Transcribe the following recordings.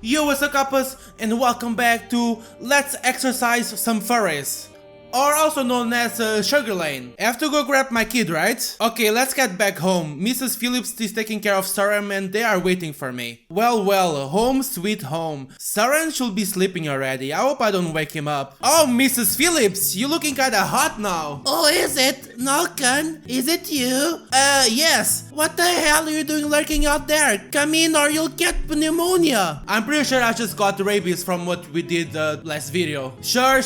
Yo, what's up, couples, and welcome back to Let's Exercise Some Furries, or also known as Shuggerlain. I have to go grab my kid, right? Okay, let's get back home. Mrs. Phillips is taking care of Saren and they are waiting for me. Well, home sweet home. Saren should be sleeping already. I hope I don't wake him up. Oh, Mrs. Phillips, you looking kinda hot now. Oh, is it? Nalkan? Is it you? Yes. What the hell are you doing lurking out there? Come in or you'll get pneumonia. I'm pretty sure I just got rabies from what we did last video. Sure,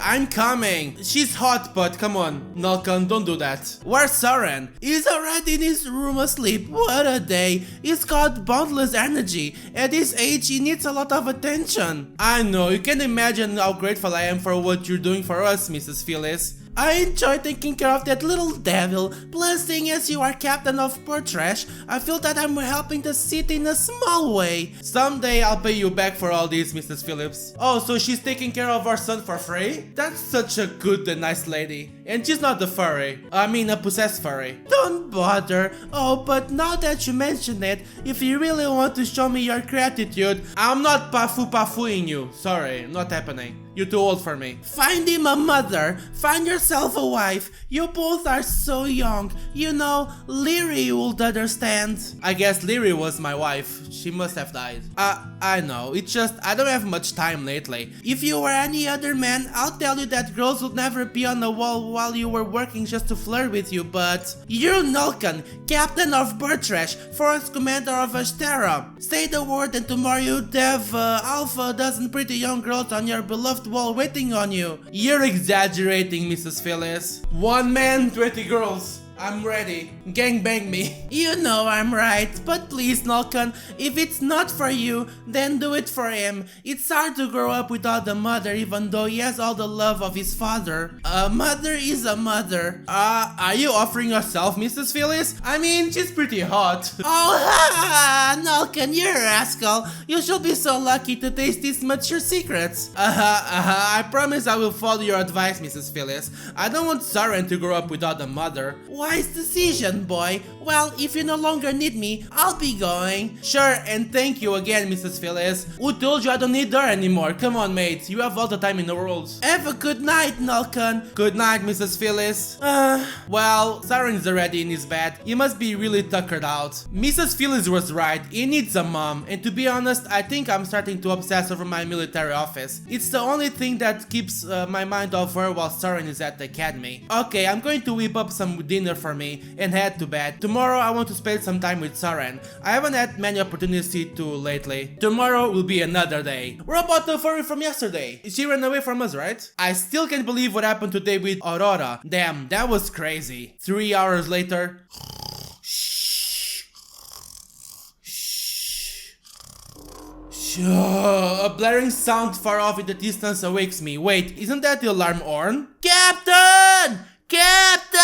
I'm coming. She's hot, but come on, Nalkan, don't do that. Where's Saren? He's already in his room asleep. What a day. He's got boundless energy. At his age, he needs a lot of attention. I know, you can imagine how grateful I am for what you're doing for us, Mrs. Phyllis. I enjoy taking care of that little devil. Plus, seeing as you are captain of poor trash, I feel that I'm helping the city in a small way. Someday I'll pay you back for all this, Mrs. Phillips. Oh, so she's taking care of our son for free? That's such a good and nice lady. And she's not a furry. I mean a possessed furry. Don't bother. Oh, but now that you mention it, if you really want to show me your gratitude, I'm not pafooing you. Sorry, not happening. You're too old for me. Find him a mother. Find yourself a wife. You both are so young. You know, Leary would understand. I guess Leary was my wife. She must have died. I know. It's just I don't have much time lately. If you were any other man, I'll tell you that girls would never be on the wall while you were working just to flirt with you, but you're Nalkan, captain of Birtrash, forest commander of Ashtara. Say the word and tomorrow you'd have half a dozen pretty young girls on your beloved wall waiting on you. You're exaggerating, Mrs. Phyllis. 1 man, 20 girls. I'm ready. Gangbang me. You know I'm right, but please, Nalkan, if it's not for you, then do it for him. It's hard to grow up without a mother, even though he has all the love of his father. A mother is a mother. Are you offering yourself, Mrs. Phyllis? I mean, she's pretty hot. Oh, ha! Nalkan, you're a rascal. You should be so lucky to taste these mature secrets. I promise I will follow your advice, Mrs. Phyllis. I don't want Saren to grow up without a mother. Wise decision, boy. Well, if you no longer need me, I'll be going. Sure, and thank you again, Mrs. Phyllis. Who told you I don't need her anymore? Come on, mate. You have all the time in the world. Have a good night, Nalkan. Good night, Mrs. Phyllis. Well, Saren's already in his bed. He must be really tuckered out. Mrs. Phyllis was right. He needs a mom. And to be honest, I think I'm starting to obsess over my military office. It's the only thing that keeps my mind off her while Saren is at the academy. Okay, I'm going to whip up some dinner for me and head to bed. Tomorrow I want to spend some time with Saren. I haven't had many opportunities to lately. Tomorrow will be another day. What about the furry from yesterday? She ran away from us, right? I still can't believe what happened today with Aurora. Damn, that was crazy. 3 hours later. A blaring sound far off in the distance awakes me. Wait, isn't that the alarm horn? Captain! Captain!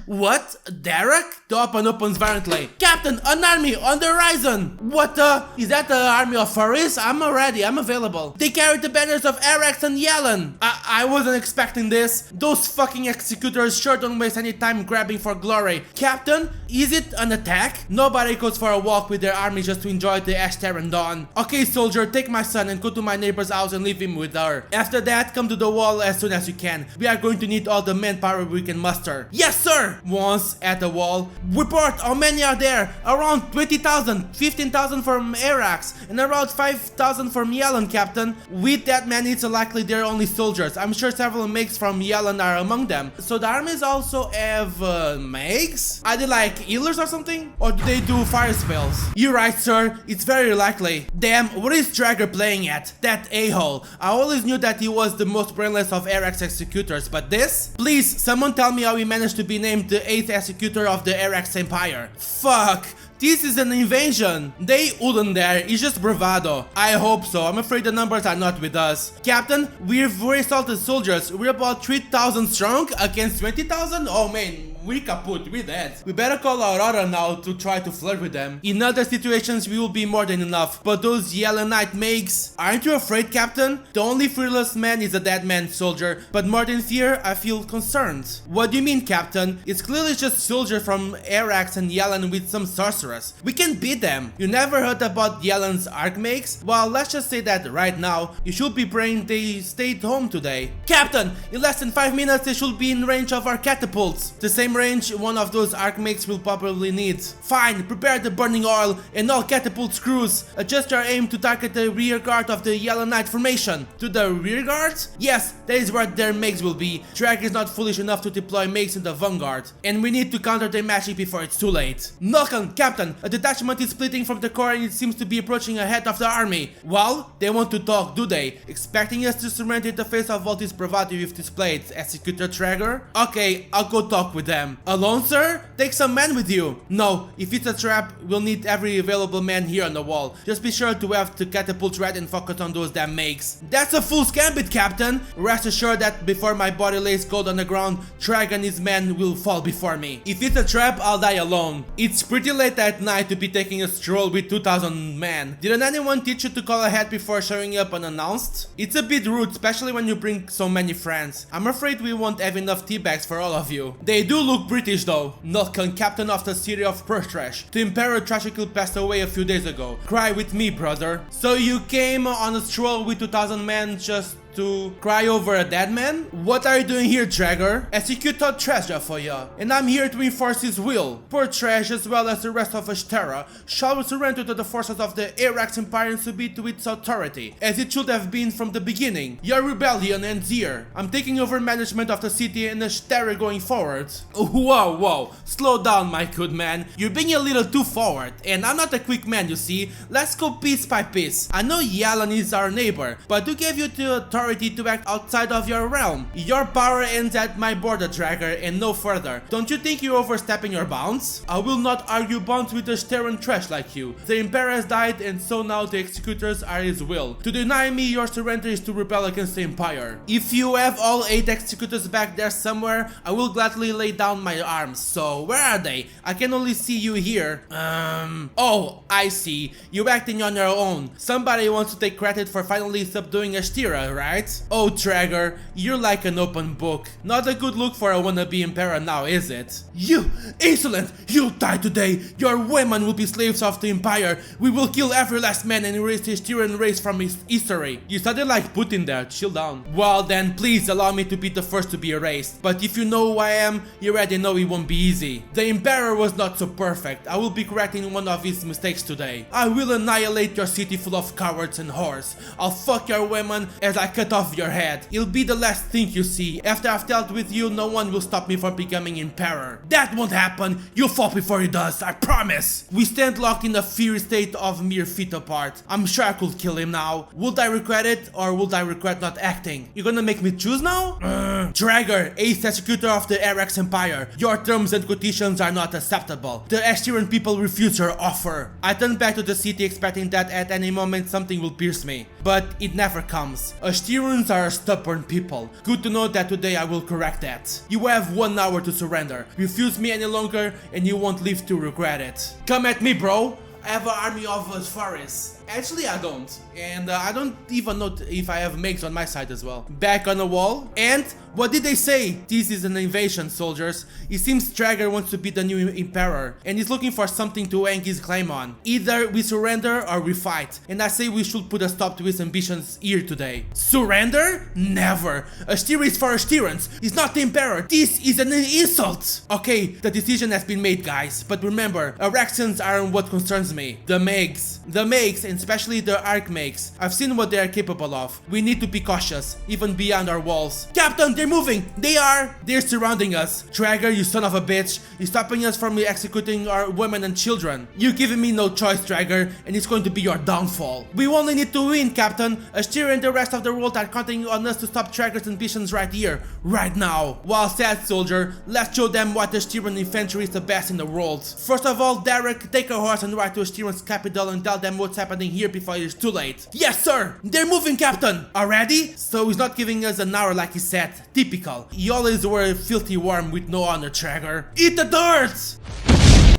What? Derek? The open opens violently. Captain, an army on the horizon! What the? Is that the army of furries? I'm ready, I'm available. They carried the banners of Arax and Yellen. I wasn't expecting this. Those fucking executors sure don't waste any time grabbing for glory. Captain, is it an attack? Nobody goes for a walk with their army just to enjoy the Ashtaran dawn. Okay, soldier, take my son and go to my neighbor's house and leave him with her. After that, come to the wall as soon as you can. We are going to need all the manpower we can muster. Yes, sir! Once at the wall. Report, how many are there? Around 20,000, 15,000 from Arax, and around 5,000 from Yellen, Captain. With that many, it's likely they're only soldiers. I'm sure several makes from Yellen are among them. So the armies also have makes? Are they like healers or something? Or do they do fire spells? You're right, sir. It's very likely. Damn, what is Trager playing at? That a-hole. I always knew that he was the most brainless of Arax executors, but this? Please, someone tell me how he managed to be named the 8th executor of the Arax Empire. Fuck! This is an invasion! They wouldn't dare, it's just bravado. I hope so, I'm afraid the numbers are not with us. Captain, we're very salted soldiers, we're about 3,000 strong against 20,000? Oh man, We kaput, we dead. We better call Aurora now to try to flirt with them. In other situations we will be more than enough, but those Yellow Knight makes... Aren't you afraid, Captain? The only fearless man is a dead man, soldier, but more than fear, I feel concerned. What do you mean, Captain? It's clearly just soldier from Arax and Yellen with some sorceress. We can beat them. You never heard about Yellen's Archmages? Well, let's just say that right now, you should be praying they stayed home today. Captain, in less than 5 minutes they should be in range of our catapults. The same range one of those Archmages will probably need. Fine, prepare the burning oil and all catapult screws. Adjust your aim to target the rear guard of the Yellow Knight formation. To the rear guard? Yes, that is where their mages will be. Drag is not foolish enough to deploy mages in the vanguard, and we need to counter their magic before it's too late. Nulkan, Captain, a detachment is splitting from the core and it seems to be approaching ahead of the army. Well, they want to talk, do they? Expecting us to surrender in the face of all this bravado you've displayed, Executor Traeger? Okay, I'll go talk with them. Alone, sir? Take some men with you. No, if it's a trap, we'll need every available man here on the wall. Just be sure to have the catapults ready and focus on those damn makes. That's a full gambit, Captain! Rest assured that before my body lays cold on the ground, Traeger and his men will fall before me. If it's a trap, I'll die alone. It's pretty late at night to be taking a stroll with 2,000 men. Didn't anyone teach you to call ahead before showing up unannounced? It's a bit rude, especially when you bring so many friends. I'm afraid we won't have enough tea bags for all of you. They do look British though. Nulkan, captain of the city of Perthresh. The Emperor tragically passed away a few days ago. Cry with me, brother. So you came on a stroll with 2,000 men just to cry over a dead man? What are you doing here, Traeger? Executor treasure for ya, and I'm here to enforce his will. Poor Trash, as well as the rest of Ashtera, shall surrender to the forces of the Arax Empire and submit to its authority, as it should have been from the beginning. Your rebellion ends here. I'm taking over management of the city and Ashtera going forward. Whoa, slow down, my good man. You're being a little too forward, and I'm not a quick man, you see. Let's go piece by piece. I know Yalan is our neighbor, but who gave you the authority to act outside of your realm? Your power ends at my border, Traeger, and no further. Don't you think you're overstepping your bounds? I will not argue bounds with a Steran trash like you. The Emperor has died, and so now the executors are his will. To deny me your surrender is to rebel against the Empire. If you have all 8 executors back there somewhere, I will gladly lay down my arms. So, where are they? I can only see you here. Oh, I see. You're acting on your own. Somebody wants to take credit for finally subduing Ashtera, right? Oh, Traeger, you're like an open book. Not a good look for a wannabe Emperor now, is it? You insolent! You'll die today! Your women will be slaves of the Empire! We will kill every last man and erase the Ashteran race from his history! You sounded like Putin there, chill down. Well then, please allow me to be the first to be erased. But if you know who I am, you already know it won't be easy. The Emperor was not so perfect. I will be correcting one of his mistakes today. I will annihilate your city full of cowards and whores. I'll fuck your women as I cut off your head. It'll be the last thing you see. After I've dealt with you, no one will stop me from becoming Emperor. That won't happen. You'll fall before it does, I promise. We stand locked in a fear state of mere feet apart. I'm sure I could kill him now. Would I regret it, or would I regret not acting? You're gonna make me choose now? Traeger, Ace Executor of the Arax Empire. Your terms and conditions are not acceptable. The Ashteran people refuse your offer. I turn back to the city expecting that at any moment something will pierce me. But it never comes. Ashterans are a stubborn people. Good to know that today I will correct that. You have 1 hour to surrender. Refuse me any longer and you won't live to regret it. Come at me, bro. I have an army of forests. Actually, I don't. And I don't even know if I have makes on my side as well. Back on the wall. And what did they say? This is an invasion, soldiers. It seems Traeger wants to be the new Emperor. And he's looking for something to hang his claim on. Either we surrender or we fight. And I say we should put a stop to his ambitions here today. Surrender? Never. Ashtera is for Ashterans. He's not the Emperor. This is an insult. Okay, the decision has been made, guys. But remember, Araxians aren't what concerns me. The Mages. The Mages, and especially the Archmages. I've seen what they are capable of. We need to be cautious, even beyond our walls. Captain, they're moving! They're surrounding us. Traeger, you son of a bitch. You're stopping us from executing our women and children. You're giving me no choice, Traeger, and it's going to be your downfall. We only need to win, Captain. Ashtera and the rest of the world are counting on us to stop Traeger's ambitions right here, right now. Well said, soldier. Let's show them what Ashteran infantry is the best in the world. First of all, Derek, take a horse and ride to to Styrian's capital and tell them what's happening here before it's too late. Yes, sir! They're moving, Captain! Already? So he's not giving us an hour like he said. Typical. You always were a filthy worm with no honor, Traeger. Eat the dirt!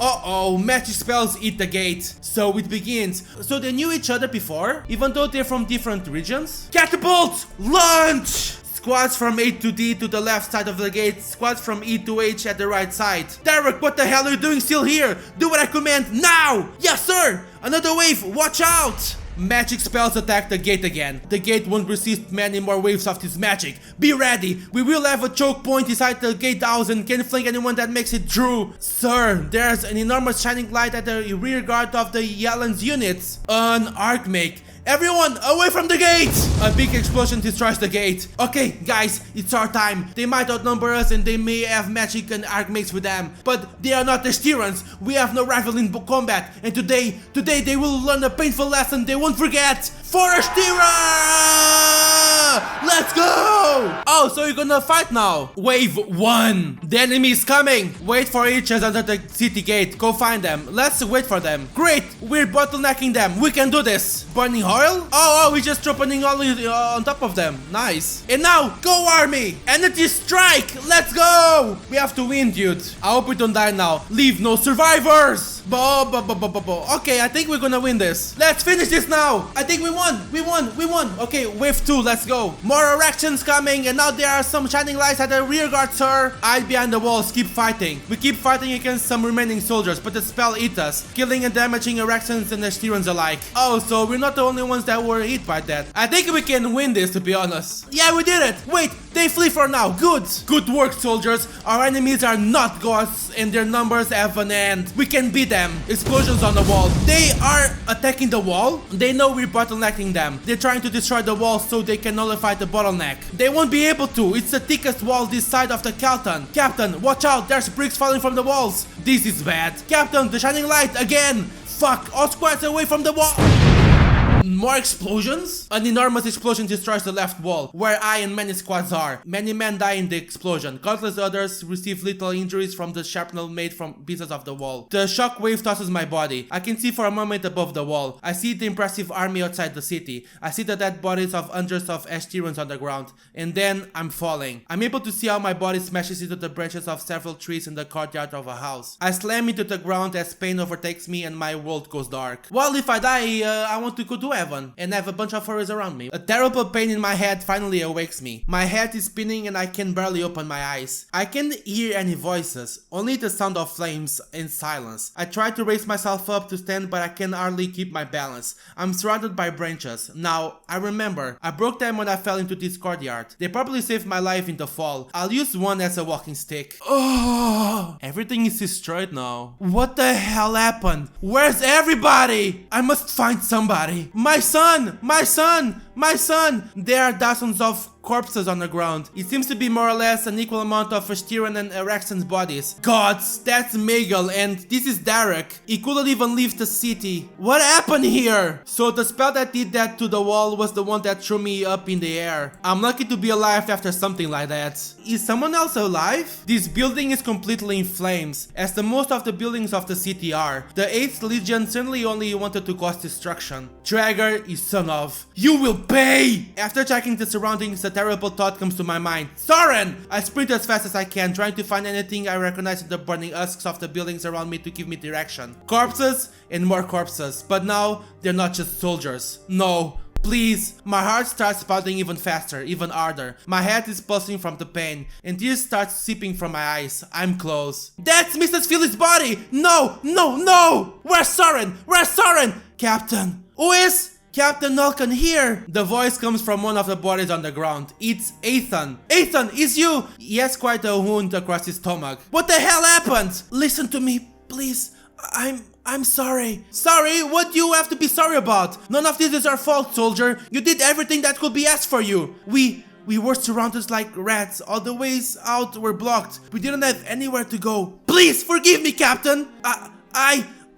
Uh-oh, magic spells eat the gate. So it begins. So they knew each other before, even though they're from different regions? Catapult! Launch! Squads from A to D to the left side of the gate, squads from E to H at the right side. Derek, what the hell are you doing still here? Do what I command now! Yes, sir! Another wave, watch out! Magic spells attack the gate again. The gate won't resist many more waves of this magic. Be ready! We will have a choke point inside the gatehouse and can flank anyone that makes it through. Sir, there's an enormous shining light at the rear guard of the Yellen's units. An archmage. Everyone, away from the gate! A big explosion destroys the gate. Okay, guys, it's our time. They might outnumber us and they may have magic and archmages with them, but they are not the Styrians. We have no rival in combat, and today they will learn a painful lesson they won't forget. For Styria! Let's go! Oh, so you're gonna fight now? Wave 1. The enemy is coming. Wait for each other under the city gate. Go find them. Let's wait for them. Great, we're bottlenecking them. We can do this. Burning oil? Oh, we just dropping oil on top of them. Nice. And now, go army! Energy strike! Let's go! We have to win, dude. I hope we don't die now. Leave no survivors! Okay, I think we're gonna win this. Let's finish this now. I think we won. Okay, wave 2, let's go. More erections coming, and now there are some shining lights at the rear guard, sir. Hide behind the walls, keep fighting. We keep fighting against some remaining soldiers, but the spell eats us, killing and damaging erections and the Styrians alike. Oh, so we're not the only ones that were hit by that. I think we can win this, to be honest. Yeah, we did it. Wait, they flee for now. Good work, soldiers. Our enemies are not gods, and their numbers have an end. We can beat them. Explosions on the wall. They are attacking the wall. They know we're bottlenecking them. They're trying to destroy the wall so they can nullify the bottleneck. They won't be able to. It's the thickest wall this side of the Calton. Captain, watch out. There's bricks falling from the walls. This is bad. Captain, the shining light again. Fuck, all squads away from the wall. More explosions? An enormous explosion destroys the left wall, where I and many squads are. Many men die in the explosion. Countless others receive little injuries from the shrapnel made from pieces of the wall. The shock wave tosses my body. I can see for a moment above the wall. I see the impressive army outside the city. I see the dead bodies of hundreds of Styrians on the ground. And then I'm falling. I'm able to see how my body smashes into the branches of several trees in the courtyard of a house. I slam into the ground as pain overtakes me and my world goes dark. Well, if I die, I want to go to heaven and have a bunch of furries around me. A terrible pain in my head finally awakes me. My head is spinning and I can barely open my eyes. I can't hear any voices, only the sound of flames and silence. I try to raise myself up to stand, but I can hardly keep my balance. I'm surrounded by branches. Now, I remember, I broke them when I fell into this courtyard. They probably saved my life in the fall. I'll use one as a walking stick. Oh, everything is destroyed now. What the hell happened? Where's everybody? I must find somebody. My son! My son! My son! There are dozens of corpses on the ground. It seems to be more or less an equal amount of Styrian and Erexion's bodies. Gods, that's Miguel and this is Derek. He couldn't even leave the city. What happened here? So the spell that did that to the wall was the one that threw me up in the air. I'm lucky to be alive after something like that. Is someone else alive? This building is completely in flames, as the most of the buildings of the city are. The 8th Legion certainly only wanted to cause destruction. Traeger is son of. You will pay! After checking the surroundings, a terrible thought comes to my mind. Soren! I sprint as fast as I can, trying to find anything I recognize in the burning husks of the buildings around me to give me direction. Corpses and more corpses, but now they're not just soldiers. No. Please. My heart starts pounding even faster, even harder. My head is pulsing from the pain, and tears start seeping from my eyes. I'm close. That's Mrs. Philly's body! No! No! No! Where's Soren? Where's Soren? Captain. Who is? Captain Nulkan here! The voice comes from one of the bodies on the ground. It's Ethan. Ethan, it's you! He has quite a wound across his stomach. What the hell happened? Listen to me, please. I'm sorry. Sorry? What do you have to be sorry about? None of this is our fault, soldier. You did everything that could be asked for you. We were surrounded like rats. All the ways out were blocked. We didn't have anywhere to go. Please forgive me, Captain.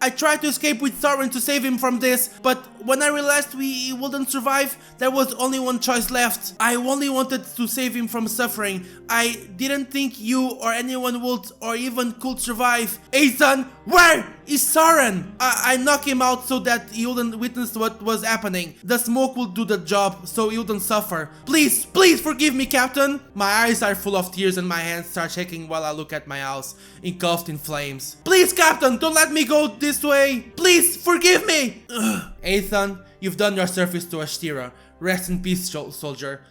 I tried to escape with Soren to save him from this, but when I realized we wouldn't survive, there was only one choice left. I only wanted to save him from suffering. I didn't think you or anyone would or even could survive. Ethan, Where is Soren? I knock him out so that he wouldn't witness what was happening. The smoke will do the job so he wouldn't suffer. Please, please forgive me, Captain. My eyes are full of tears and my hands start shaking while I look at my house, engulfed in flames. Please, Captain, don't let me go this way. Please, forgive me. Ethan, you've done your service to Ashtira. Rest in peace, soldier.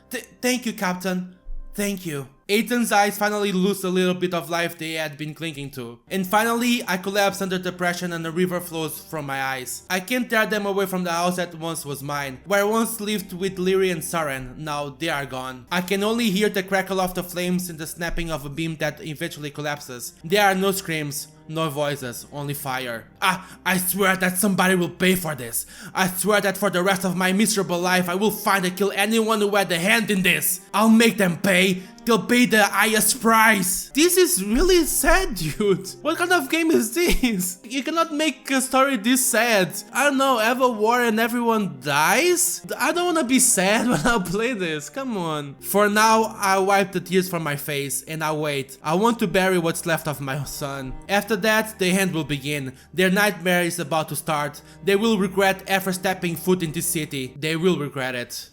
Thank you, Captain. Thank you. Ethan's eyes finally lose a little bit of life they had been clinging to. And finally, I collapse under depression and a river flows from my eyes. I can't tear them away from the house that once was mine, where I once lived with Lyri and Soren. Now they are gone. I can only hear the crackle of the flames and the snapping of a beam that eventually collapses. There are no screams, no voices, only fire. I swear that somebody will pay for this. I swear that for the rest of my miserable life I will find and kill anyone who had a hand in this. I'll make them pay. They'll pay the highest price. This is really sad, dude. What kind of game is this? You cannot make a story this sad. I don't know, have a war and everyone dies? I don't wanna be sad when I play this, come on. For now, I wipe the tears from my face and I wait. I want to bury what's left of my son. After that, the end will begin. Their nightmare is about to start. They will regret ever stepping foot in this city. They will regret it.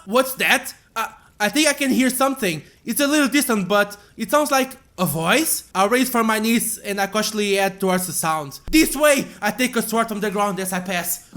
What's that? I think I can hear something. It's a little distant, but it sounds like a voice? I raise from my knees and I cautiously head towards the sound. This way! I take a sword from the ground as I pass.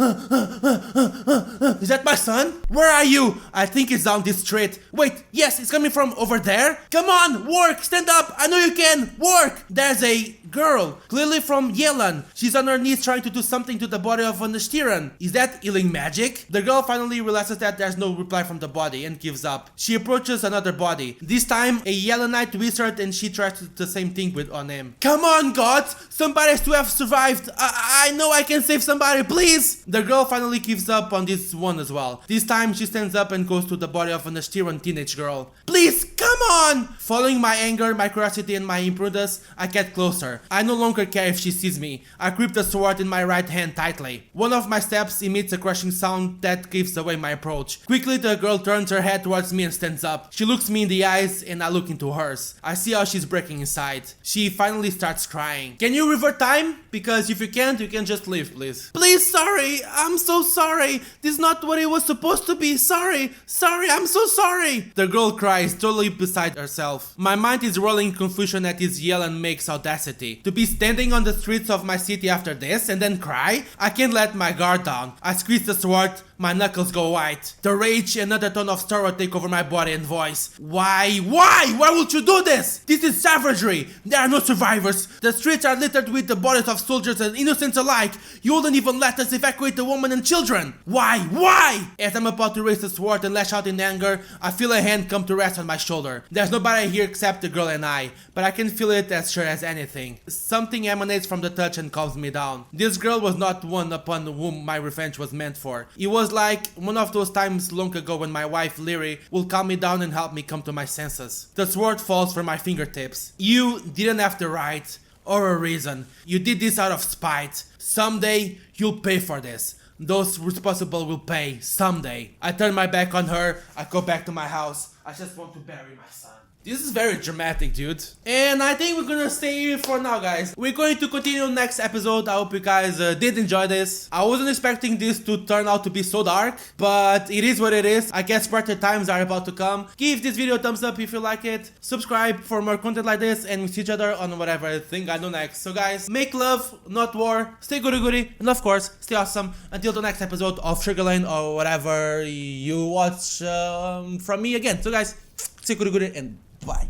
Is that my son? Where are you? I think it's down this street. Wait, yes, it's coming from over there. Come on, work, stand up. I know you can. Work. There's a girl, clearly from Yelan. She's on her knees trying to do something to the body of an Ashtiran. Is that healing magic? The girl finally realizes that there's no reply from the body and gives up. She approaches another body. This time, a Yelanite wizard, and she tries to do the same thing on him. Come on, gods! Somebody has to have survived. I know I can save somebody, please! The girl finally gives up on this one as well. This time, she stands up and goes to the body of an Ashtiran teenage girl. Please, come on! Following my anger, my curiosity, and my imprudence, I get closer. I no longer care if she sees me. I grip the sword in my right hand tightly. One of my steps emits a crushing sound that gives away my approach. Quickly, the girl turns her head towards me and stands up. She looks me in the eyes and I look into hers. I see how she's breaking inside. She finally starts crying. Can you revert time? Because if you can't, you can just leave, please. Please, sorry. I'm so sorry. This is not what it was supposed to be. Sorry. Sorry, I'm so sorry. The girl cries, totally beside herself. My mind is rolling in confusion at this yell and makes audacity. To be standing on the streets of my city after this and then cry? I can't let my guard down. I squeeze the sword. My knuckles go white. The rage and another tone of sorrow take over my body and voice. Why? Why? Why would you do this? This is savagery. There are no survivors. The streets are littered with the bodies of soldiers and innocents alike. You wouldn't even let us evacuate the women and children. Why? Why? As I'm about to raise the sword and lash out in anger, I feel a hand come to rest on my shoulder. There's nobody here except the girl and I, but I can feel it as sure as anything. Something emanates from the touch and calms me down. This girl was not one upon whom my revenge was meant for. It was like one of those times long ago when my wife Lyri will calm me down and help me come to my senses. The sword falls from my fingertips. You didn't have the right or a reason. You did this out of spite. Someday you'll pay for this. Those responsible will pay someday. I turn my back on her. I go back to my house. I just want to bury my son. This is very dramatic, dude. And I think we're gonna stay here for now, guys. We're going to continue next episode. I hope you guys did enjoy this. I wasn't expecting this to turn out to be so dark, but it is what it is. I guess brighter times are about to come. Give this video a thumbs up if you like it. Subscribe for more content like this, and we see each other on whatever thing I do next. So guys, make love, not war. Stay goody, and of course, stay awesome. Until the next episode of Shuggerlain or whatever you watch from me again. So guys, stay goody, and bye.